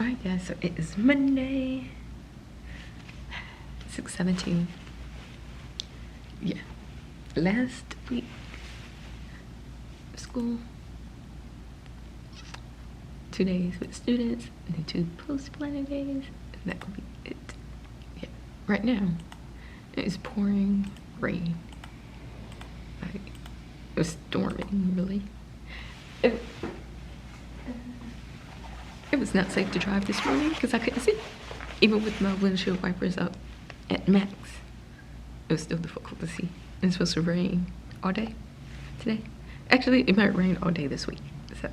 Alright guys, so it is Monday, 6/17. Yeah, last week of school, 2 days with students, and then 2 post-planning days, and that will be it. Yeah, right now, it is pouring rain. Like, it was storming, really. It was not safe to drive this morning because I couldn't see. Even with my windshield wipers up at max, it was still difficult to see. It's supposed to rain all day today. Actually, it might rain all day this week. So,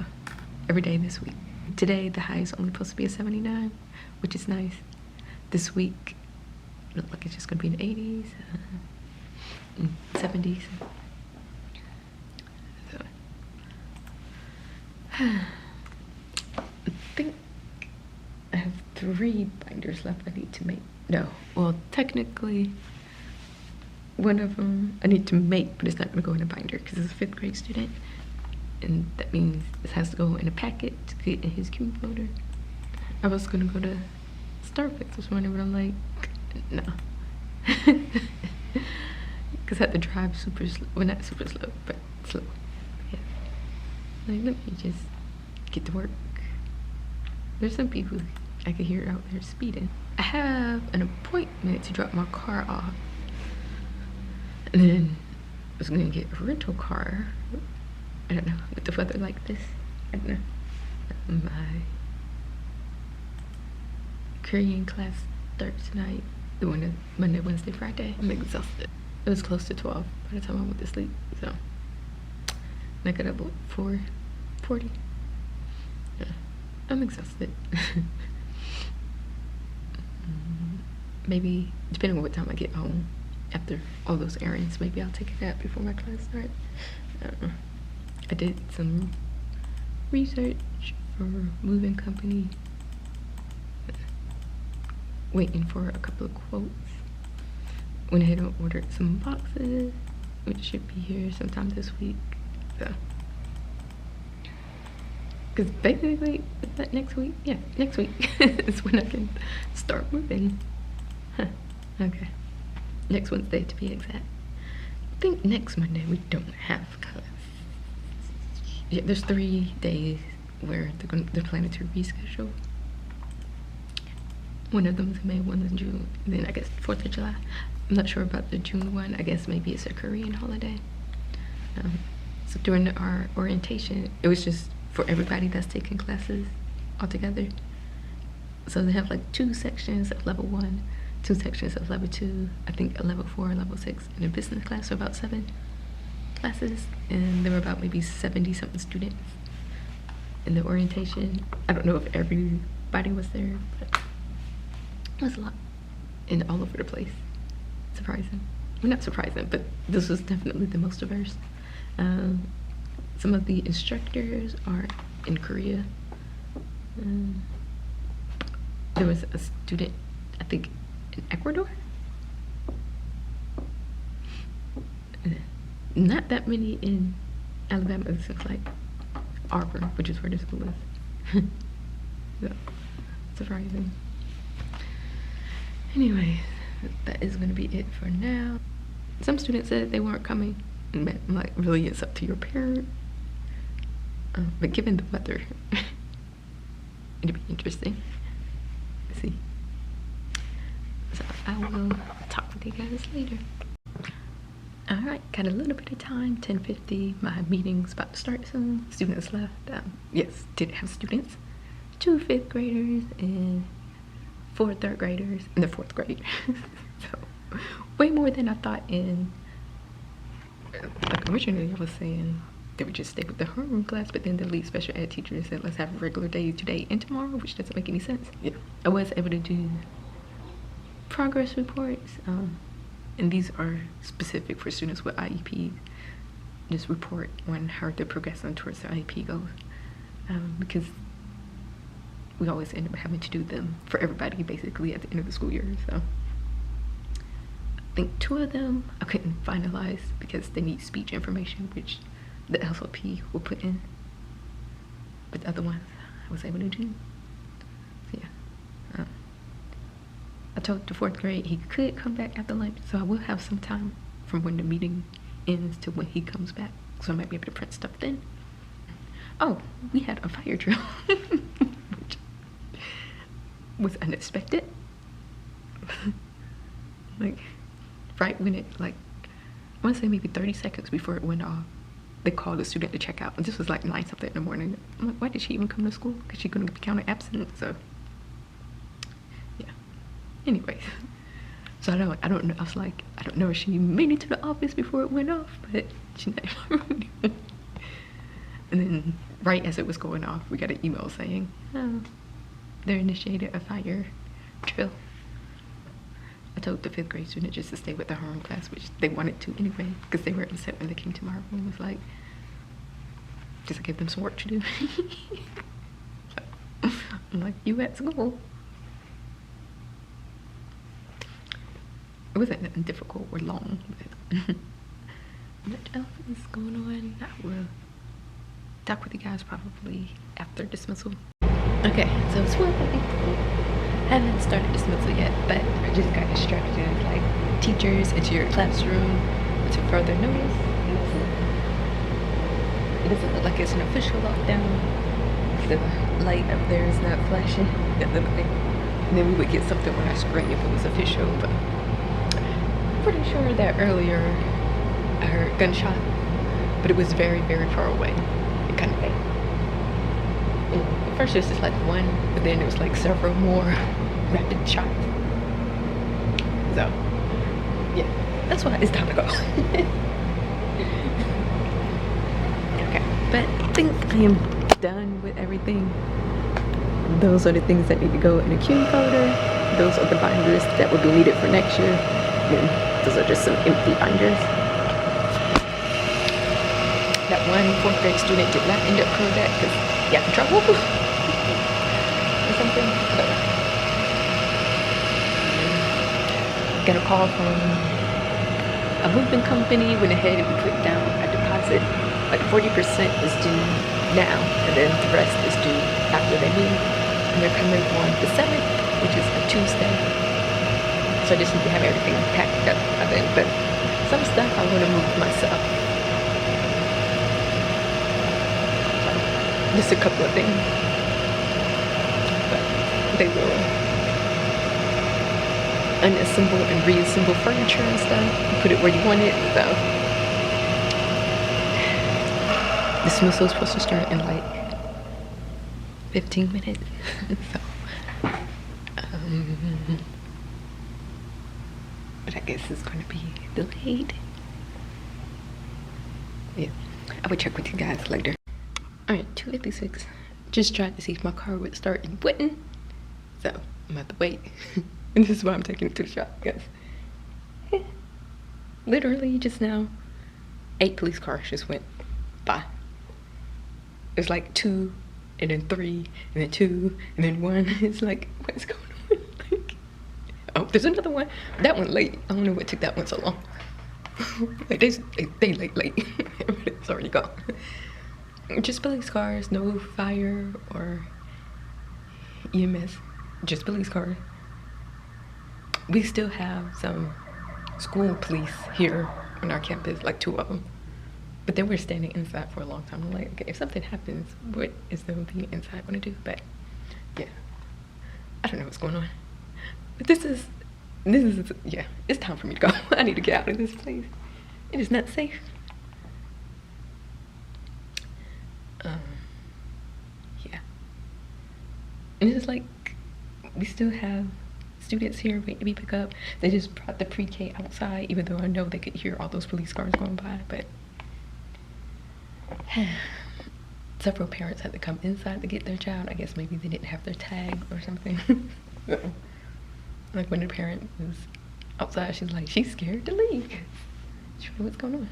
every day this week. Today, the high is only supposed to be a 79, which is nice. This week, it looks like it's just going to be in the 80s, 70s. So, I think I have 3 binders left I need to make. No, well, technically, one of them I need to make, but it's not going to go in a binder because it's a 5th grade student. And that means it has to go in a packet to get in his cube folder. I was going to go to Starbucks this morning, but I'm like, no. Because I had to drive super slow. Well, not super slow, but slow. Yeah. Like, let me just get to work. There's some people I could hear out there speeding. I have an appointment to drop my car off. And then I was gonna get a rental car. I don't know, with the weather like this. I don't know. My Korean class starts tonight. The one Monday, Wednesday, Friday. I'm exhausted. It was close to 12 by the time I went to sleep. So I got up at 4:40. Yeah. I'm exhausted. Maybe, depending on what time I get home, after all those errands, maybe I'll take a nap before my class starts. I don't know. I did some research for moving company. Waiting for a couple of quotes. Went ahead and ordered some boxes, which should be here sometime this week. So. Because basically, is that next week? Yeah, next week is when I can start moving. Huh, okay. Next Wednesday to be exact. I think next Monday we don't have class. Yeah, there's 3 days where they're planning to reschedule. One of them is in May, one is in June, and then I guess 4th of July. I'm not sure about the June one. I guess maybe it's a Korean holiday. So during our orientation, it was just for everybody that's taking classes all together. So they have like 2 sections of level 1, 2 sections of level 2, I think a level 4, level 6, and a business class, so about 7 classes. And there were about maybe 70 something students in the orientation. I don't know if everybody was there, but it was a lot and all over the place. Surprising. Well, not surprising, but this was definitely the most diverse. Some of the instructors are in Korea. There was a student, I think, in Ecuador. Not that many in Alabama. This looks like Auburn, which is where the school is. So, surprising. Anyway, that is going to be it for now. Some students said they weren't coming. I'm like, really, it's up to your parent. But given the weather, it'd be interesting. Let's see. So I will talk with you guys later. Alright, got a little bit of time, 10:50. My meeting's about to start soon. Students left. Yes, did have students. 2 5th graders and 4 3rd graders in the 4th grade. So, way more than I thought in. Like originally I was saying they would just stay with the homeroom class, but then the lead special ed teacher said let's have a regular day today and tomorrow, which doesn't make any sense. Yeah, I was able to do progress reports, and these are specific for students with IEPs. Just report on how they're progressing towards their IEP goals, because we always end up having to do them for everybody basically at the end of the school year. So I think 2 of them I couldn't finalize because they need speech information, which the SLP will put in. But the other ones I was able to do. yeah. I told the 4th grade he could come back after lunch, so I will have some time from when the meeting ends to when he comes back, so I might be able to print stuff then. Oh, we had a fire drill, which was unexpected. Like, right when it, like, I want to say maybe 30 seconds before it went off, they called the student to check out. And this was like 9 something in the morning. I'm like, why did she even come to school? Because she's going to be counted absent, so, yeah. Anyways, so I don't know. I was like, I don't know if she made it to the office before it went off, but she's not in my room anymore. And then right as it was going off, we got an email saying, oh, they initiated a fire drill. I told the 5th grade student just to stay with the homeroom class, which they wanted to anyway, because they were upset when they came to my room. It was like, just give them some work to do. I'm like, you at school. It wasn't nothing difficult or long, but what else is going on? I will talk with you guys probably after dismissal. Okay, so it's 1:30. I haven't started dismissal yet, but I just got instructed like teachers into your classroom to further notice. It doesn't look like it's an official lockdown. The light up there is not flashing. And then we would get something on our screen if it was official, but I'm pretty sure that earlier I heard gunshot, but it was very, very far away. It kind of thing. At first it was just like one, but then it was like several more rapid shots. So, yeah, that's why it's time to go. Okay, but I think I am done with everything. Those are the things that need to go in the queue folder. Those are the binders that will be needed for next year. And those are just some empty binders. That one 4th grade student did not end up coming back because he got in trouble or something. But got a call from a moving company when ahead and we put down a deposit. Like 40% is due now, and then the rest is due after they move. And they're coming on the 7th, which is a Tuesday. So I just need to have everything packed up by then. But some stuff I want to move myself. Just a couple of things, but they will unassemble and reassemble furniture and stuff and put it where you want it. So dismissal is supposed to start in like 15 minutes. So but I guess it's going to be delayed. Yeah, I will check with you guys later. Alright, 2:56. Just tried to see if my car would start and wouldn't. So I'm gonna have to wait. And this is why I'm taking it to the shop, guys. Literally just now, 8 police cars just went by. It's like 2, and then 3, and then 2, and then 1. It's like, what's going on? Like, oh, there's another one. That one late. I don't know what took that one so long. Like they late. It's already gone. Just police cars, no fire or EMS, just police cars. We still have some school police here on our campus, like 2 of them. But then we're standing inside for a long time. I'm like, okay, if something happens, what is them being inside gonna do? But yeah, I don't know what's going on. But this is, yeah, it's time for me to go. I need to get out of this place. It is not safe. Yeah. And it's like, we still have students here waiting to be picked up. They just brought the pre-K outside, even though I know they could hear all those police cars going by, but several parents had to come inside to get their child. I guess maybe they didn't have their tag or something. Like when the parent was outside, she's like, she's scared to leave. She don't know what's going on.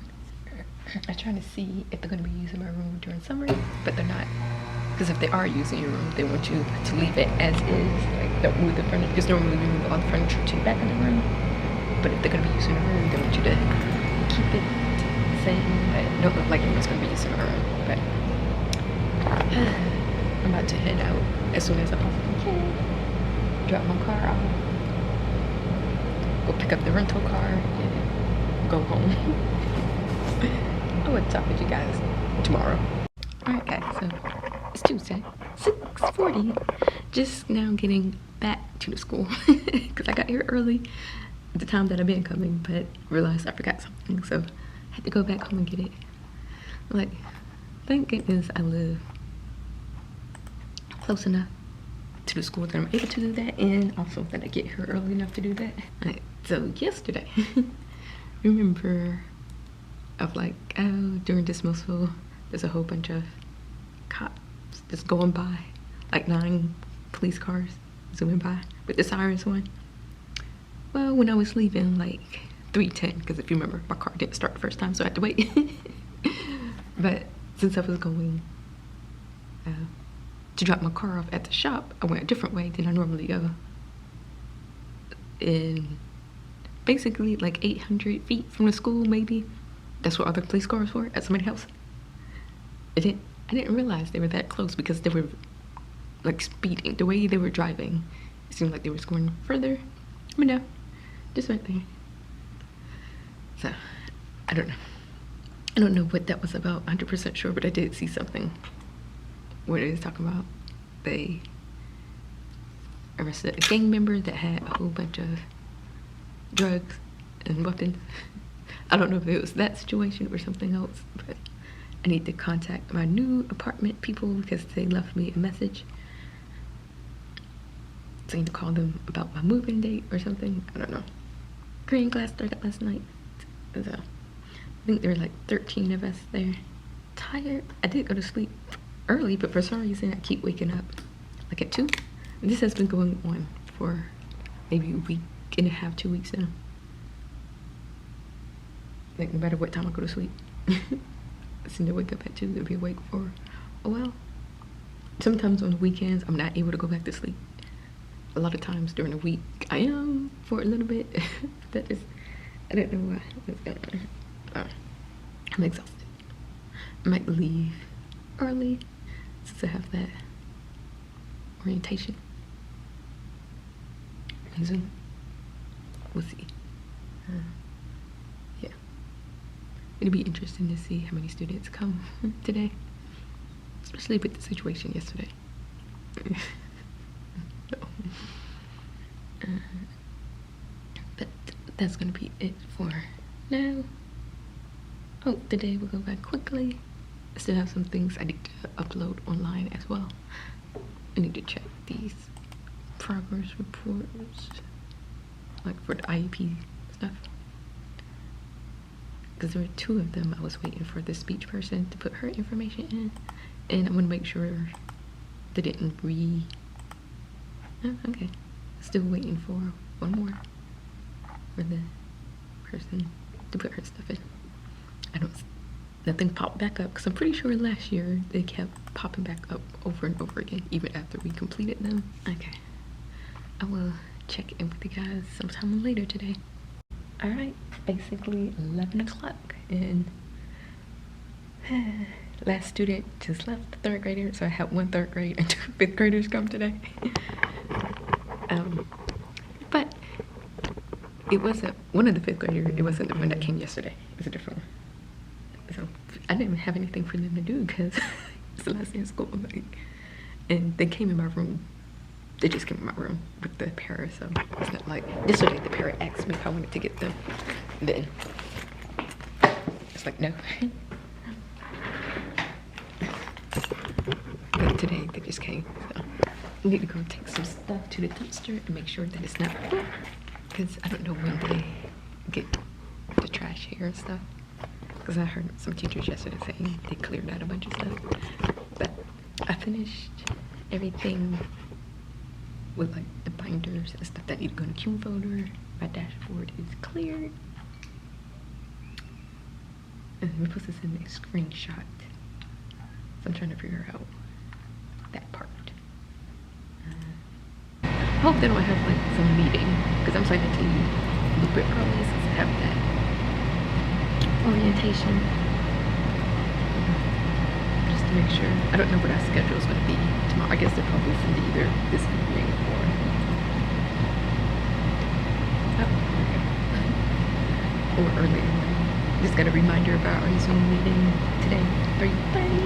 I'm trying to see if they're going to be using my room during summer, but they're not. Because if they are using your room, they want you to leave it as is. Like, don't move the furniture. Because normally we move all the furniture to the back of the room. But if they're going to be using the room, they want you to keep it the same. But it don't look like anyone's going to be using the room. But I'm about to head out as soon as I possibly can. drop my car off, go pick up the rental car, and go home. I will talk with you guys tomorrow. Alright guys, so it's Tuesday, 6:40. Just now getting back to the school because I got here early at the time that I've been coming, but realized I forgot something, so I had to go back home and get it. Like, thank goodness I live close enough to the school that I'm able to do that, and also that I get here early enough to do that. Alright, so yesterday, remember of like, oh, during dismissal, there's a whole bunch of cops just going by, like 9 police cars zooming by with the sirens on. Well, when I was leaving, like 3:10, because if you remember, my car didn't start the first time, so I had to wait. But since I was going to drop my car off at the shop, I went a different way than I normally go. And basically like 800 feet from the school, maybe. That's where other police cars were at somebody's house. I didn't realize they were that close because they were like speeding. The way they were driving, it seemed like they were going further. But no, just right there. So, I don't know. I don't know what that was about, 100% sure, but I did see something where it was talking about they arrested a gang member that had a whole bunch of drugs and weapons. I don't know if it was that situation or something else, but I need to contact my new apartment people because they left me a message saying to call them about my moving date or something. I don't know. Green Glass started last night, so I think there were like 13 of us there. Tired. I did go to sleep early, but for some reason I keep waking up like at 2. And this has been going on for maybe a week and a half, 2 weeks now. Like no matter what time I go to sleep, I seem to wake up at 2 and be awake for a while. Sometimes on the weekends I'm not able to go back to sleep. A lot of times during the week I am for a little bit. That is, I don't know why. What's going on. I'm exhausted. I might leave early since I have that orientation on Zoom. We'll see. Yeah. It'll be interesting to see how many students come today, especially with the situation yesterday. So, but that's gonna be it for now. Oh, today we'll go back quickly. I still have some things I need to upload online as well. I need to check these progress reports, like for the IEP stuff. Because there were 2 of them. I was waiting for the speech person to put her information in, and I want to make sure they didn't oh, okay. Still waiting for one more for the person to put her stuff in. Nothing popped back up because I'm pretty sure last year they kept popping back up over and over again even after we completed them. Okay, I will check in with you guys sometime later today. All right, basically 11 o'clock and last student just left, the 3rd grader, so I had 1 3rd grade and 2 5th graders come today. But it wasn't one of the 5th graders, it wasn't the one that came yesterday, it was a different one. So I didn't have anything for them to do because it's the last day of school. Like, and they came in my room. They just came in my room with the parrot. So it's not like yesterday the parrot asked me if I wanted to get them. And then it's like no. But today they just came. So I need to go take some stuff to the dumpster and make sure that it's not full. Because I don't know when they get the trash here and stuff. Because I heard some teachers yesterday saying they cleared out a bunch of stuff. But I finished everything with like the binders and stuff that need to go in the queue folder. My dashboard is cleared. And we're supposed to send a screenshot. So I'm trying to figure out that part. I hope they don't have like some meeting. Because I'm starting to leave a little bit early since I have that orientation, just to make sure. I don't know what our schedule is going to be tomorrow. I guess they'll probably send it either this evening or Zoom meeting today, 3:30.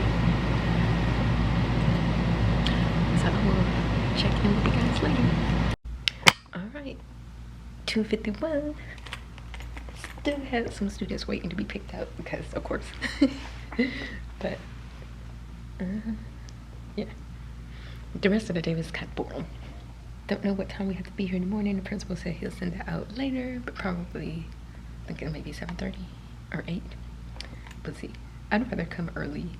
So I will check in with you guys later. Alright, 2:51. Still have some students waiting to be picked up because, of course. But, yeah. The rest of the day was kind of boring. Don't know what time we have to be here in the morning. The principal said he'll send it out later, but probably thinking maybe 7:30 or 8. But see, I'd rather come early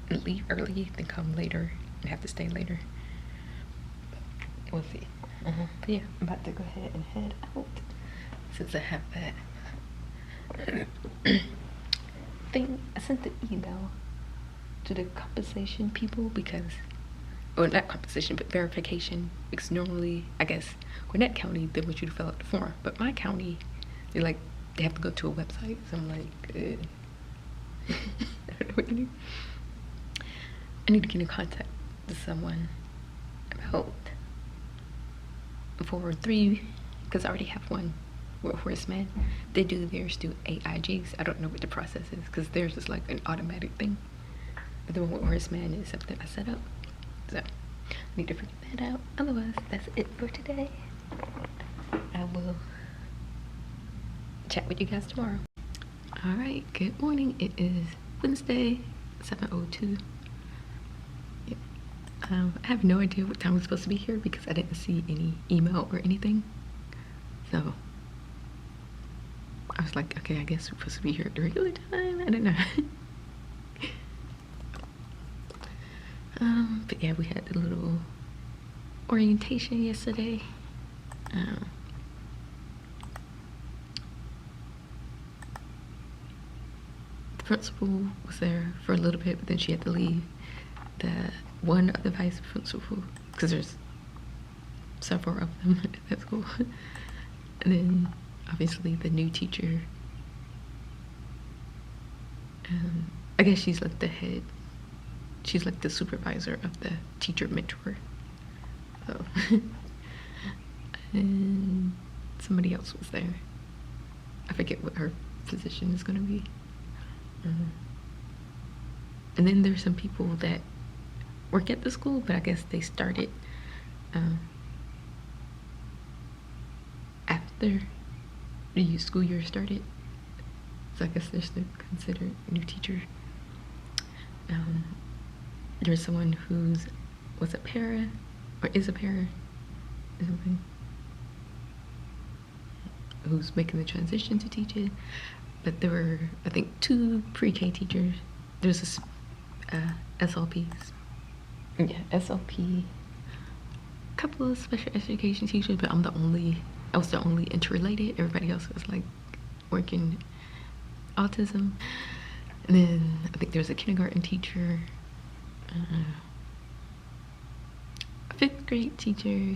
and leave early than come later and have to stay later. But we'll see. But yeah, I'm about to go ahead and head out since I have that thing. I sent the email to the compensation people because, or not compensation, but verification, because normally, I guess, Gwinnett County, they want you to fill out the form, but my county, they're like, they have to go to a website, so I'm like, I don't know what to do. I need to get in contact with someone about 403, because I already have one with Horace Mann. They do theirs through AIGs. I don't know what the process is, because theirs is like an automatic thing. But the one with Horace Mann is something I set up. So, I need to figure that out. Otherwise, that's it for today. I will chat with you guys tomorrow. Alright, good morning. It is Wednesday, 7:02. Yeah. I have no idea what time we're supposed to be here because I didn't see any email or anything. So, I was like, okay, I guess we're supposed to be here at the regular time. I don't know. But yeah, we had a little orientation yesterday. The principal was there for a little bit, but then she had to leave. The one other vice principal, because there's several of them at that school, and then obviously the new teacher. I guess she's like the head. She's like the supervisor of the teacher mentor. So, and somebody else was there. I forget what her position is going to be. And then there's some people that work at the school, but I guess they started after the school year started. So I guess they're still considered new teachers. There's someone was a para, or is a para, or something, who's making the transition to teaching. But there were, I think, 2 pre-K teachers. There's this SLPs. Yeah, SLP. A couple of special education teachers, but I was the only interrelated. Everybody else was like working autism. And then I think there was a kindergarten teacher, a 5th grade teacher,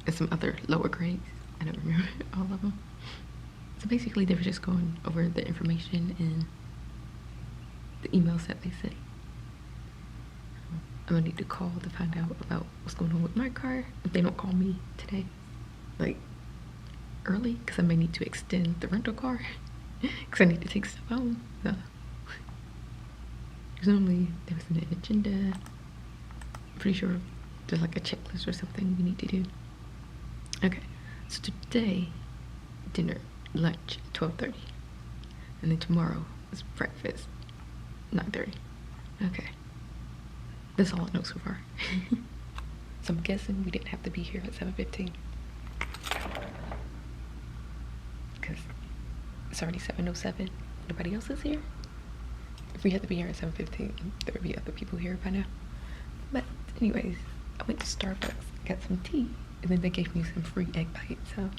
and some other lower grades. I don't remember all of them. So basically they were just going over the information and the emails that they sent. I'm gonna need to call to find out about what's going on with my car if they don't call me today, like early, because I may need to extend the rental car because I need to take stuff home. So normally there was an agenda. I'm pretty sure there's like a checklist or something we need to do. Okay, so today dinner, lunch 12:30, and then tomorrow is breakfast 9:30. Okay, that's all I know so far. So I'm guessing we didn't have to be here at 7:15 because it's already 7:07. Nobody else is here. If we had to be here at 7:15, there would be other people here by now. But anyways, I went to Starbucks, got some tea, and then they gave me some free egg bites. So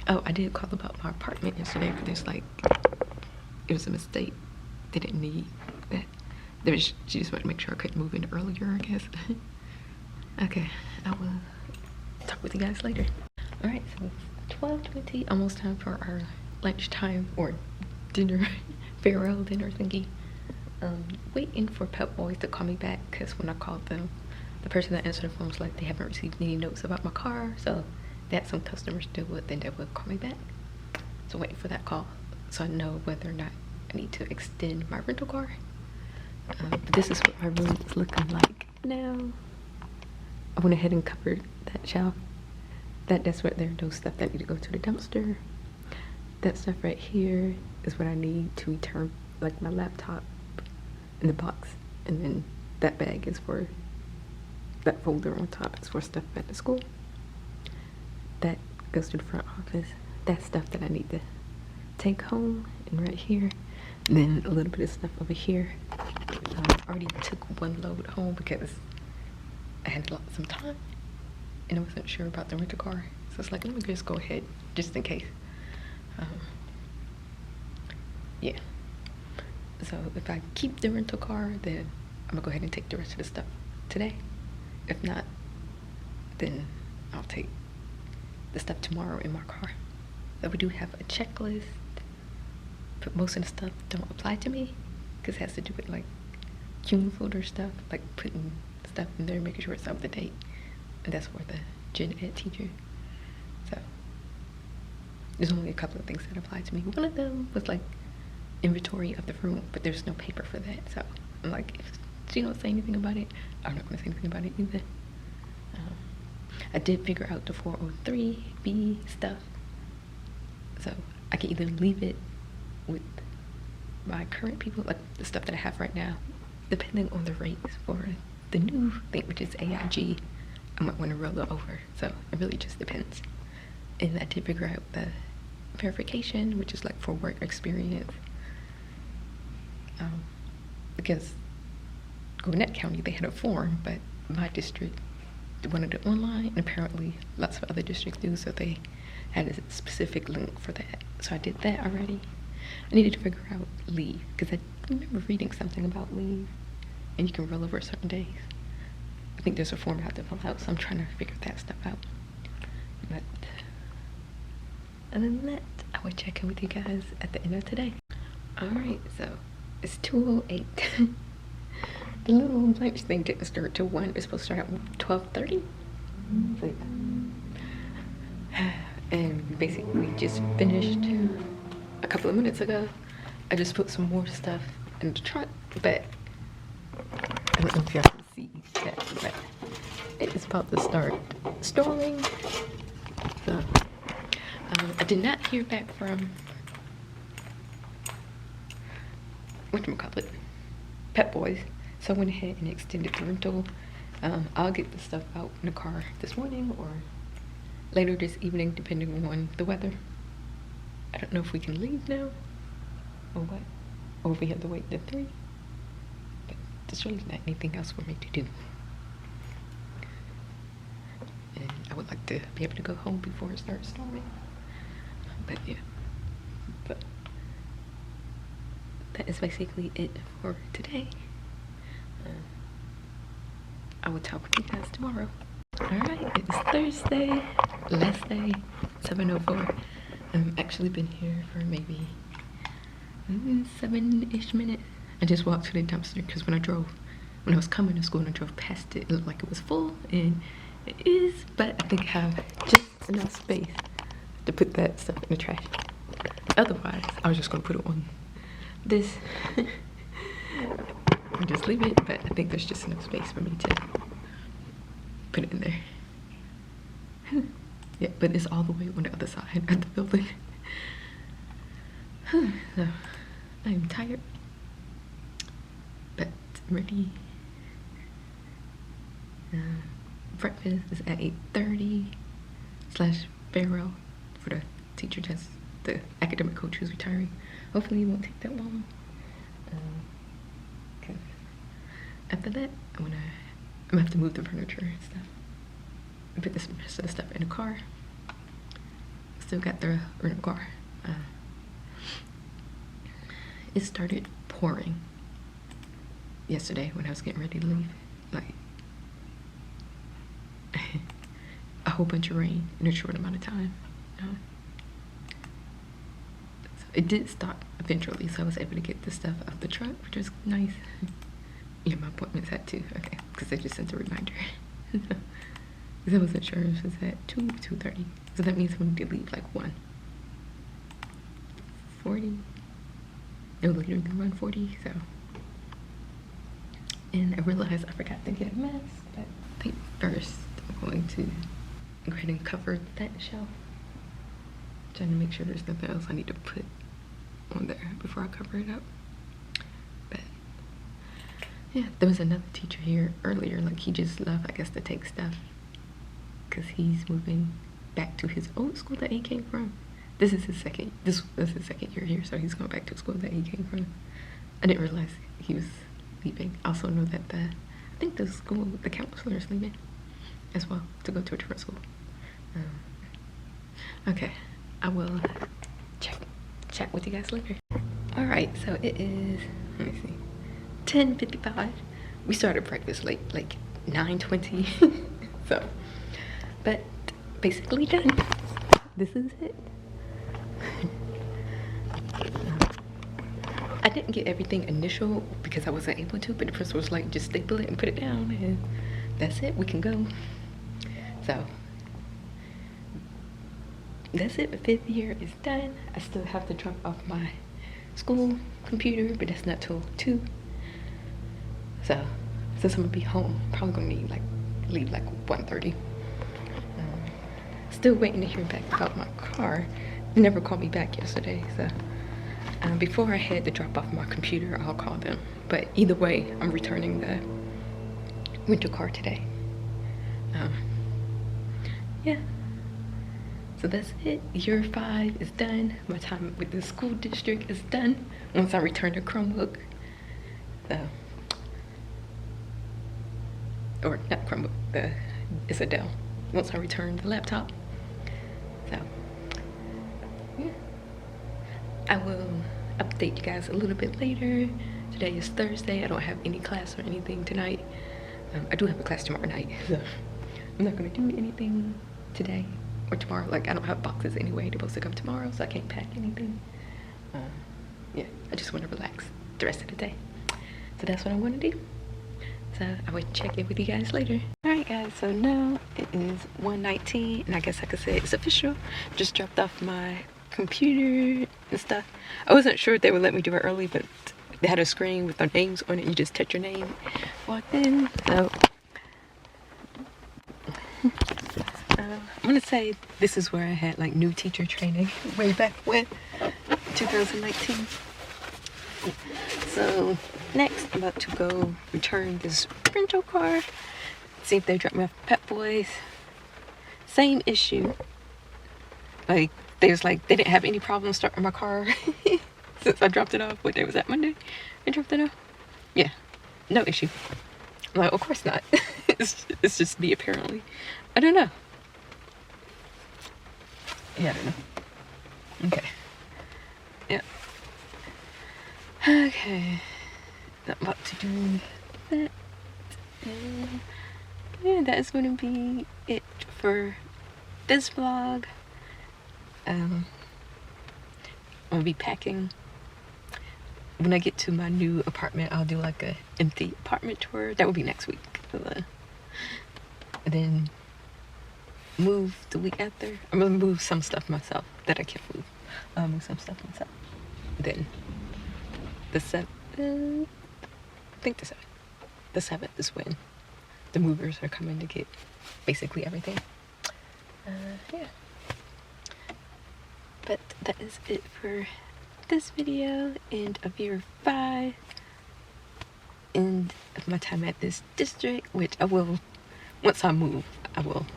oh, I did call about my apartment yesterday, but there's like, it was a mistake. They didn't need that. She just wanted to make sure I couldn't move in earlier, I guess. Okay, I will talk with you guys later. Alright, so it's 12:20, almost time for our lunchtime or dinner, farewell dinner thingy. Waiting for Pep Boys to call me back, because when I called them, the person that answered the phone was like, they haven't received any notes about my car, so that some customers still would, then they would call me back. So waiting for that call so I know whether or not I need to extend my rental car. But this is what my room is looking like now. I went ahead and covered that shelf. That desk right there, those stuff that need to go to the dumpster. That stuff right here is what I need to return, like my laptop in the box. And then that bag is for, that folder on top is for stuff at the school. That goes to the front office. That's stuff that I need to take home, and right here. And then a little bit of stuff over here. I already took one load home because I had some time and I wasn't sure about the rental car. So it's like, let me just go ahead just in case. Yeah. So if I keep the rental car, then I'm gonna go ahead and take the rest of the stuff today. If not, then I'll take the stuff tomorrow in my car. But we do have a checklist, but most of the stuff don't apply to me because it has to do with like human folder stuff, like putting stuff in there, making sure it's up to date. And that's for the gen ed teacher. So there's only a couple of things that apply to me. One of them was like inventory of the room, but there's no paper for that. So I'm like, if she don't say anything about it, I'm not gonna say anything about it either. I did figure out the 403B stuff. So I can either leave it with my current people, like the stuff that I have right now, depending on the rates for the new thing, which is AIG, I might want to roll it over. So it really just depends. And I did figure out the verification, which is like for work experience. Because Gwinnett County, they had a form, but my district wanted it online, and apparently lots of other districts do, so they had a specific link for that. So I did that already. I needed to figure out leave, because I remember reading something about leave, and you can roll over certain days. I think there's a form I have to fill out, so I'm trying to figure that stuff out. But other than that, I will check in with you guys at the end of today. Alright, so it's 2:08. The little lunch thing didn't start till 1. It's supposed to start at 12:30. So, and basically we just finished a couple of minutes ago. I just put some more stuff in the truck, but I don't know if y'all can see that, but it is about to start storing. So I did not hear back from whatchamacallit, Pep Boys. So I went ahead and extended the rental. I'll get the stuff out in the car this morning or later this evening, depending on the weather. I don't know if we can leave now or what, or if we have to wait till 3. But there's really not anything else for me to do. And I would like to be able to go home before it starts storming. But yeah, but that is basically it for today. I will talk with you guys tomorrow. Alright, it's Thursday, last day, 7:04. I've actually been here for maybe 7-ish minutes. I just walked to the dumpster because when I was coming to school and I drove past it, it looked like it was full, and it is, but I think I have just enough space to put that stuff in the trash. Otherwise, I was just gonna put it on this and just leave it, but I think there's just enough space for me to put it in there. Yeah, but it's all the way on the other side of the building. So, I'm tired, but ready. Breakfast is at 8:30 / farewell for the teacher test, the academic coach who's retiring. Hopefully it won't take that long. After that, I'm gonna have to move the furniture and stuff. And put this rest of the stuff in the car. Still got the rental car. It started pouring yesterday when I was getting ready to leave. Like a whole bunch of rain in a short amount of time. So it did stop eventually, so I was able to get the stuff out the truck, which was nice. Yeah, my appointment's at 2. Okay, because they just sent a reminder. Because I wasn't sure if it's at 2 or 2:30. So that means we need to leave like 1:40. No later than 1:40, so. And I realized I forgot to get a mask, but I think first I'm going to go ahead and cover that shelf. Trying to make sure there's nothing else I need to put on there before I cover it up. But yeah, there was another teacher here earlier, like he just left, I guess, to take stuff because he's moving back to his old school that he came from. This is his second year here, so he's going back to school that he came from. I didn't realize he was leaving. I also know that I think the counselor is leaving as well to go to a different school. Okay, I will chat with you guys later. All right, so it is, let me see, 10:55. We started breakfast late, like 9:20. So, but basically done. This is it. I didn't get everything initial because I wasn't able to, but the principal was like, just staple it and put it down, and that's it, we can go. So that's it. The 5th year is done. I still have to drop off my school computer, but that's not till 2. So since I'm gonna be home, probably gonna need leave like 1:30. Still waiting to hear back about my car. They never called me back yesterday, so before I head to drop off my computer, I'll call them. But either way, I'm returning the rental car today. Yeah. So that's it. Year 5 is done. My time with the school district is done. Once I return the Chromebook, or not Chromebook, it's a Dell. Once I return the laptop. So yeah, I will update you guys a little bit later. Today is Thursday. I don't have any class or anything tonight. I do have a class tomorrow night, so I'm not gonna do anything today or tomorrow. Like, I don't have boxes anyway. They're supposed to come tomorrow, so I can't pack anything. Yeah, I just want to relax the rest of the day. So that's what I want to do. So I will check in with you guys later. All right, guys, so now it is 1:19, and I guess I could say it's official. Just dropped off my computer and stuff. I wasn't sure if they would let me do it early, but they had a screen with their names on it. You just touch your name, walk in. So I'm gonna say this is where I had like new teacher training way back when, 2019. So next I'm about to go return this rental car, see if they drop me off Pep Boys. Same issue, like they didn't have any problem starting my car since I dropped it off. What day was that? Monday I dropped it off. Yeah, no issue. I'm like, of course not. it's just me apparently. I don't know. Yeah, I don't know. Okay. Yeah. Okay. I'm about to do that. And yeah, that is going to be it for this vlog. I'll be packing. When I get to my new apartment, I'll do like a empty apartment tour. That will be next week. And then move the week after. I'm gonna move some stuff myself that I can't move. I'll move some stuff myself. Then the 7th, I think the 7th is when the movers are coming to get basically everything. Yeah. But that is it for this video and of year 5 and of my time at this district, which I will, once I move, I will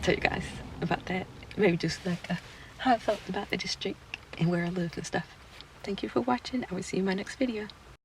tell you guys about that. Maybe just like how I felt about the district and where I live and stuff. Thank you for watching. I will see you in my next video.